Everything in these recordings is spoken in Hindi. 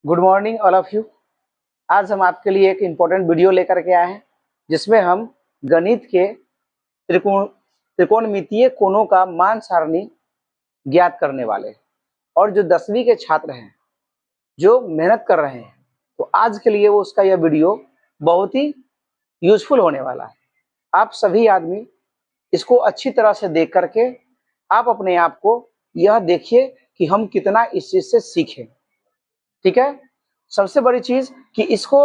Good morning all of you. आज हम आपके लिए एक इम्पोर्टेंट वीडियो लेकर के आए हैं जिसमें हम गणित के त्रिकोणमितीय कोणों का मान सारणी ज्ञात करने वाले हैं। और जो 10वीं के छात्र हैं जो मेहनत कर रहे हैं तो आज के लिए वो उसका यह वीडियो बहुत ही यूजफुल होने वाला है। आप सभी आदमी इसको अच्छी तरह से देख करके आप अपने आप को यह देखिए कि हम कितना इस चीज से सीखें। ठीक है, सबसे बड़ी चीज कि इसको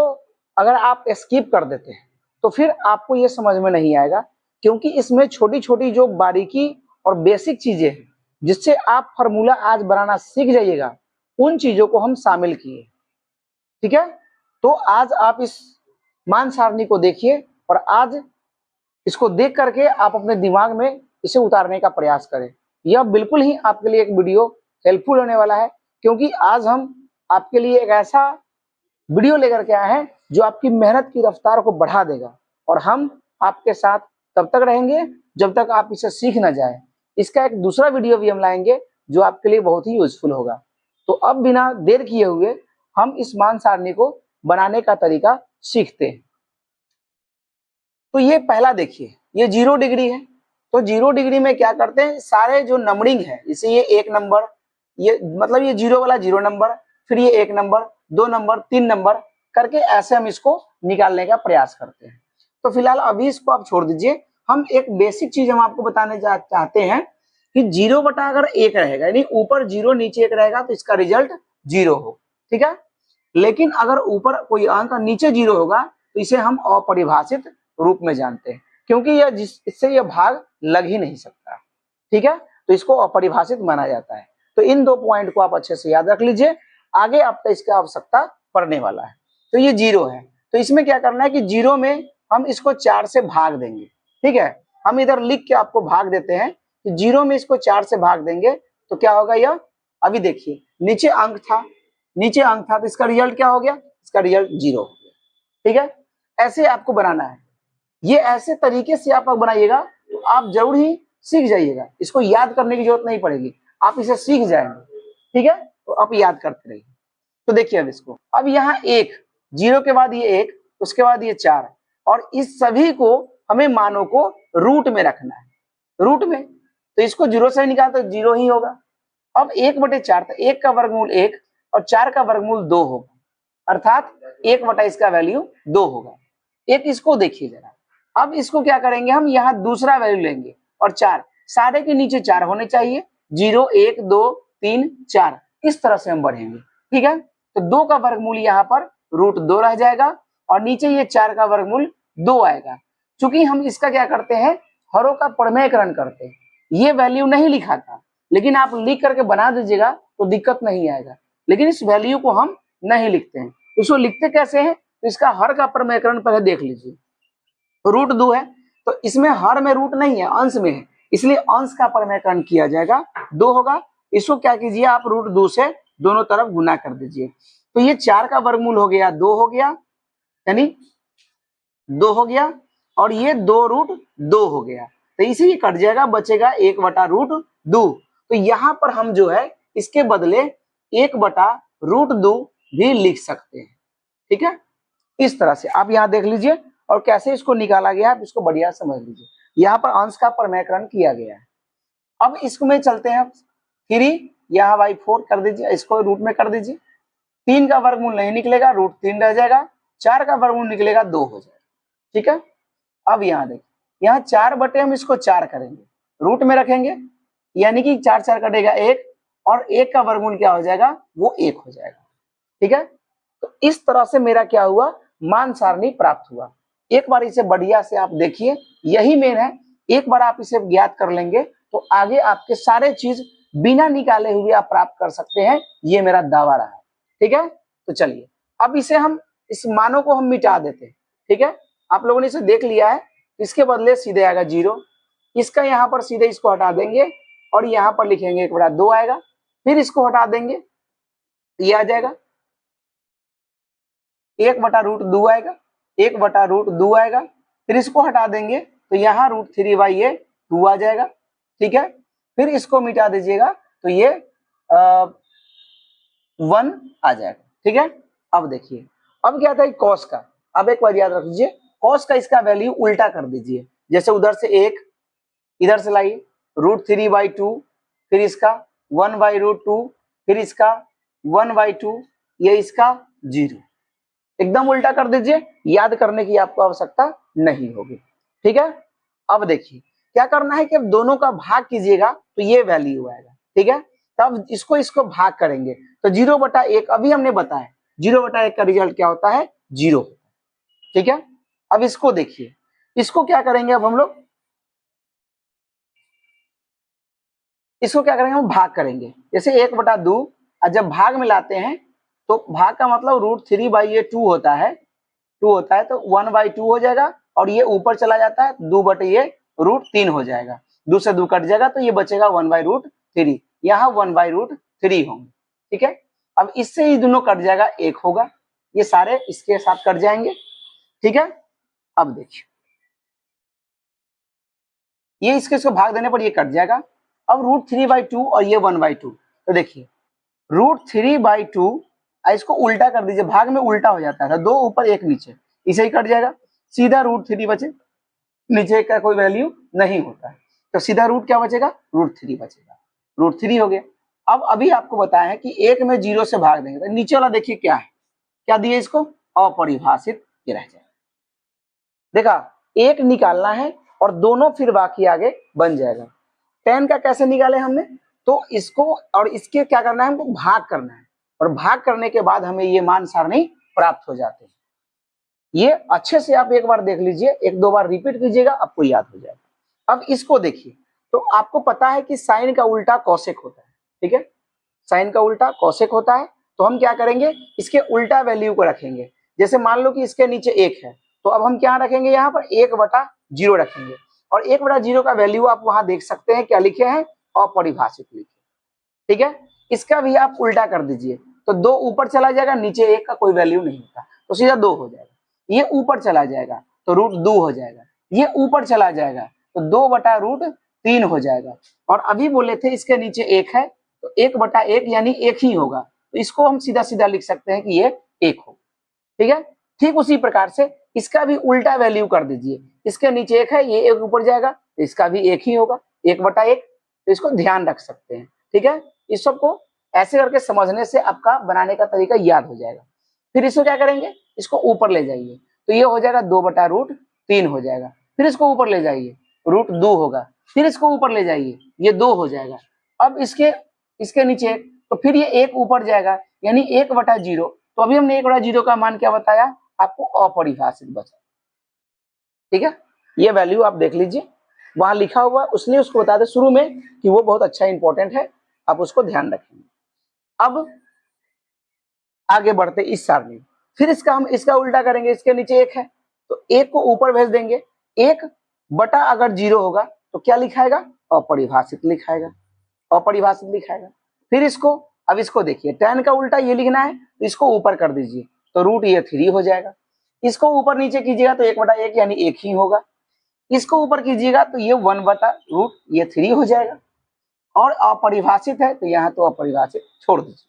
अगर आप स्किप कर देते हैं तो फिर आपको ये समझ में नहीं आएगा, क्योंकि इसमें छोटी छोटी जो बारीकी और बेसिक चीजें हैं जिससे आप फार्मूला आज बनाना सीख जाइएगा, उन चीजों को हम शामिल किए। ठीक है, तो आज आप इस मान सारणी को देखिए और आज इसको देख करके आप अपने दिमाग में इसे उतारने का प्रयास करें। यह बिल्कुल ही आपके लिए एक वीडियो हेल्पफुल होने वाला है, क्योंकि आज हम आपके लिए एक ऐसा वीडियो लेकर के आए हैं जो आपकी मेहनत की रफ्तार को बढ़ा देगा। और हम आपके साथ तब तक रहेंगे जब तक आप इसे सीख ना जाए। इसका एक दूसरा वीडियो भी हम लाएंगे जो आपके लिए बहुत ही यूजफुल होगा। तो अब बिना देर किए हुए हम इस मान सारणी को बनाने का तरीका सीखते हैं। तो ये पहला देखिए, ये 0 डिग्री है। तो 0 डिग्री में क्या करते हैं, सारे जो नंबरिंग है, इसे ये 1 नंबर, ये मतलब ये 0 वाला 0 नंबर, फिर ये 1 नंबर, 2 नंबर, 3 नंबर करके ऐसे हम इसको निकालने का प्रयास करते हैं। तो फिलहाल अभी इसको आप छोड़ दीजिए। हम एक बेसिक चीज हम आपको बताने चाहते हैं कि 0 बटा अगर 1 रहेगा, यानी ऊपर 0 नीचे 1 रहेगा तो इसका रिजल्ट 0 हो। ठीक है, लेकिन अगर ऊपर कोई अंक नीचे 0 होगा तो इसे हम अपरिभाषित रूप में जानते हैं, क्योंकि यह इससे यह भाग लग ही नहीं सकता। ठीक है, तो इसको अपरिभाषित माना जाता है। तो इन दो पॉइंट को आप अच्छे से याद रख लीजिए, आगे आपका इसका आवश्यकता पड़ने वाला है। तो ये 0 है, तो इसमें क्या करना है कि 0 में हम इसको 4 से भाग देंगे। ठीक है, हम इधर लिख के आपको भाग देते हैं कि 0 में इसको 4 से भाग देंगे तो क्या होगा, यह अभी देखिए नीचे अंक था, तो इसका रिजल्ट क्या हो गया, इसका रिजल्ट 0 हो गया। ठीक है, ऐसे आपको बनाना है। ये ऐसे तरीके से आप बनाइएगा तो आप जरूर ही सीख जाइएगा। इसको याद करने की जरूरत नहीं पड़ेगी, आप इसे सीख जाएंगे। ठीक है, तो आप याद करते रहिए। तो देखिए अब इसको, अब यहाँ 1, 0 के बाद ये 1, उसके बाद ये 4, और इस सभी को हमें मानों को रूट में रखना है। रूट में तो इसको 0 से निकाल तो 0 ही होगा। अब 1/4, तो 1 का वर्गमूल 1 और 4 का वर्गमूल 2 होगा, अर्थात 1 बटा इसका वैल्यू 2 होगा। एक इसको देखिए जरा, अब इसको क्या करेंगे, हम यहाँ दूसरा वैल्यू लेंगे और 4, सारे के नीचे 4 होने चाहिए, 0 1 2 3 4, इस तरह से हम बढ़ेंगे। ठीक है, तो 2 का वर्गमूल यहाँ पर √2 रह जाएगा और नीचे ये 4 का वर्गमूल 2 आएगा। चूंकि हम इसका क्या करते हैं, हरों का प्रमेयकरण करते हैं। ये वैल्यू नहीं लिखा था, लेकिन आप लिख करके बना दीजिएगा तो दिक्कत नहीं आएगा, लेकिन इस वैल्यू को हम नहीं लिखते हैं। इसको लिखते कैसे हैं, तो इसका हर का प्रमेयकरण पहले देख लीजिए। √2 है तो इसमें हर में रूट नहीं है, अंश में है, इसलिए अंश का प्रमेयकरण किया जाएगा, 2 होगा। इसको क्या कीजिए, आप √2 से दोनों तरफ गुना कर दीजिए। तो ये 4 का वर्गमूल हो गया 2 हो गया, यानी 2 हो गया, और ये 2√2 हो गया, तो इसे ये कट जाएगा, बचेगा 1/√2। तो यहाँ पर हम जो है इसके बदले 1/√2 भी लिख सकते हैं। ठीक है, इस तरह से आप यहाँ देख लीजिए, और कैसे इसको निकाला गया है इसको बढ़िया समझ लीजिए। यहाँ पर अंश का प्रमेयकरण किया गया है। अब इसमें चलते हैं, 3 यहाँ बाई 4 कर दीजिए, इसको रूट में कर दीजिए। 3 का वर्गमूल नहीं निकलेगा, √3 रह जाएगा, 4 का वर्गमूल निकलेगा 2 हो जाएगा। ठीक है, अब यहाँ देखिए, यहाँ 4 बटे हम इसको 4 करेंगे, रूट में रखेंगे, यानी कि 4 4 कटेगा 1, और 1 का वर्गमूल क्या हो जाएगा, वो 1 हो जाएगा। ठीक है, तो इस तरह से मेरा क्या हुआ, मान सारणी प्राप्त हुआ। एक बार इसे बढ़िया से आप देखिए, यही मेन है। एक बार आप इसे ज्ञात कर लेंगे तो आगे आपके सारे चीज बिना निकाले हुए आप प्राप्त कर सकते हैं, ये मेरा दावा रहा है। ठीक है, तो चलिए अब इसे हम इस मानों को हम मिटा देते हैं। ठीक है, आप लोगों ने इसे देख लिया है, इसके बदले सीधे आएगा 0, इसका यहाँ पर सीधे इसको हटा देंगे और यहाँ पर लिखेंगे 1/2 आएगा, फिर इसको हटा देंगे, ये आ जाएगा 1/√2 आएगा, 1/√2 आएगा, फिर इसको हटा देंगे तो यहाँ √3/2 आ जाएगा। ठीक है, फिर इसको मिटा दीजिएगा तो ये 1 आ जाएगा। ठीक है। अब देखिए, अब क्या था कॉस का, अब एक बार याद रख लीजिए, कॉस का इसका वैल्यू उल्टा कर दीजिए, जैसे उधर से 1 इधर से लाइए √3/2, फिर इसका 1/√2, फिर इसका 1/2, ये इसका 0, एकदम उल्टा कर दीजिए, याद करने की आपको आवश्यकता नहीं होगी, ठीक है। अब देखिए क्या करना है कि अब दोनों का भाग कीजिएगा तो ये वैल्यू आएगा, ठीक है। तब इसको भाग करेंगे तो 0/1, अभी हमने बताया 0/1 का रिजल्ट क्या होता है, 0, ठीक है। अब इसको देखिए, इसको क्या करेंगे, अब हम लोग इसको क्या करेंगे, हम भाग करेंगे, जैसे 1/2, और जब भाग में लाते हैं तो भाग का मतलब √3/2 होता है, 2 होता है तो 1/2 हो जाएगा, और ये ऊपर चला जाता है 2/√3 हो जाएगा, 2 से 2 कट जाएगा तो ये बचेगा 1/√3, यहाँ 1/√3 होंगे, ठीक है। अब इससे ही दोनों कट जाएगा, 1 होगा, ये सारे इसके साथ कट जाएंगे, ठीक है। अब देखिए ये इसको भाग देने पर ये कट जाएगा, अब √3/2 और ये 1/2, तो देखिए √3/2, इसको उल्टा कर दीजिए, भाग में उल्टा हो जाता है, 2 ऊपर 1 नीचे, इसे ही कट जाएगा, सीधा √3 बचे, नीचे का कोई वैल्यू नहीं होता है, तो सीधा रूट क्या बचेगा, √3 बचेगा, √3 हो गया। अब अभी आपको बताया है कि 1 में 0 से भाग देंगे, तो नीचे वाला देखिए क्या है, क्या दिए इसको, अपरिभाषित, ये रह जाएगा, देखा 1 निकालना है और दोनों फिर बाकी आगे बन जाएगा। 10 का कैसे निकाले हमने, तो इसको और इसके क्या करना है, हमको भाग करना है, और भाग करने के बाद हमें ये मान सारणी प्राप्त हो जाते हैं। ये अच्छे से आप एक बार देख लीजिए, 1-2 बार रिपीट कीजिएगा, आपको याद हो जाएगा। अब इसको देखिए, तो आपको पता है कि साइन का उल्टा कौशिक होता है, ठीक है, साइन का उल्टा कौशिक होता है, तो हम क्या करेंगे, इसके उल्टा वैल्यू को रखेंगे, जैसे मान लो कि इसके नीचे 1 है, तो अब हम क्या रखेंगे, यहाँ पर 1/0 रखेंगे, और 1/0 का वैल्यू आप वहां देख सकते हैं, क्या लिखे हैं, अपरिभाषित लिखे, ठीक है। इसका भी आप उल्टा कर दीजिए, तो 2 ऊपर चला जाएगा, नीचे 1 का कोई वैल्यू नहीं होता, तो सीधा 2 हो जाएगा, ये ऊपर चला जाएगा तो √2 हो जाएगा, ये ऊपर चला जाएगा तो 2/√3 हो जाएगा, और अभी बोले थे इसके नीचे 1 है, तो 1/1 यानी 1 ही होगा, तो इसको हम सीधा सीधा लिख सकते हैं कि ये 1 होगा, ठीक है। ठीक उसी प्रकार से इसका भी उल्टा वैल्यू कर दीजिए, इसके नीचे 1 है, ये 1 ऊपर जाएगा, तो इसका भी 1 ही होगा, 1/1, तो इसको ध्यान रख सकते हैं, ठीक है। इस सबको ऐसे करके समझने से आपका बनाने का तरीका याद हो जाएगा। फिर इसको क्या करेंगे, इसको ऊपर ले जाइए, तो ये हो जाएगा 2/√3 हो जाएगा, फिर इसको ऊपर ले जाइए, √2 होगा, फिर इसको ऊपर ले जाइए, ये 2 हो जाएगा, अब इसके नीचे तो फिर ये 1 ऊपर जाएगा, यानी 1/0, तो अभी हमने 1/0 का मान क्या बताया आपको, अपरिभाषित बचा, ठीक है। ये वैल्यू आप देख लीजिए, वहां लिखा हुआ, उसने उसको बता दे शुरू में कि वो बहुत अच्छा इंपॉर्टेंट है, आप उसको ध्यान रखेंगे। अब आगे बढ़ते इस सारणी, फिर हम इसका उल्टा करेंगे, इसके नीचे 1 है, तो 1 को ऊपर भेज देंगे, 1 अगर 0 होगा तो क्या लिखाएगा, अपरिभाषित लिखाएगा, अपरिभाषित लिखाएगा। फिर अब इसको देखिए, 10 का उल्टा ये लिखना है, तो इसको ऊपर कर दीजिए, तो √3 हो जाएगा, इसको ऊपर नीचे कीजिएगा तो 1/1 यानी 1 ही होगा, इसको ऊपर कीजिएगा तो ये 1/√3 हो जाएगा, और अपरिभाषित है तो यहाँ तो अपरिभाषित छोड़ दीजिए।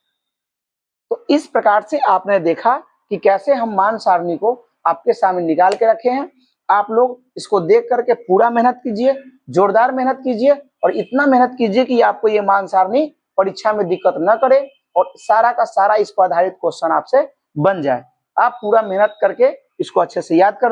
तो इस प्रकार से आपने देखा कि कैसे हम मान सारणी को आपके सामने निकाल के रखे हैं। आप लोग इसको देख करके पूरा मेहनत कीजिए, जोरदार मेहनत कीजिए, और इतना मेहनत कीजिए कि आपको ये मान सारणी परीक्षा में दिक्कत न करे, और सारा का सारा इस पर आधारित क्वेश्चन आपसे बन जाए। आप पूरा मेहनत करके इसको अच्छे से याद कर लीजिए।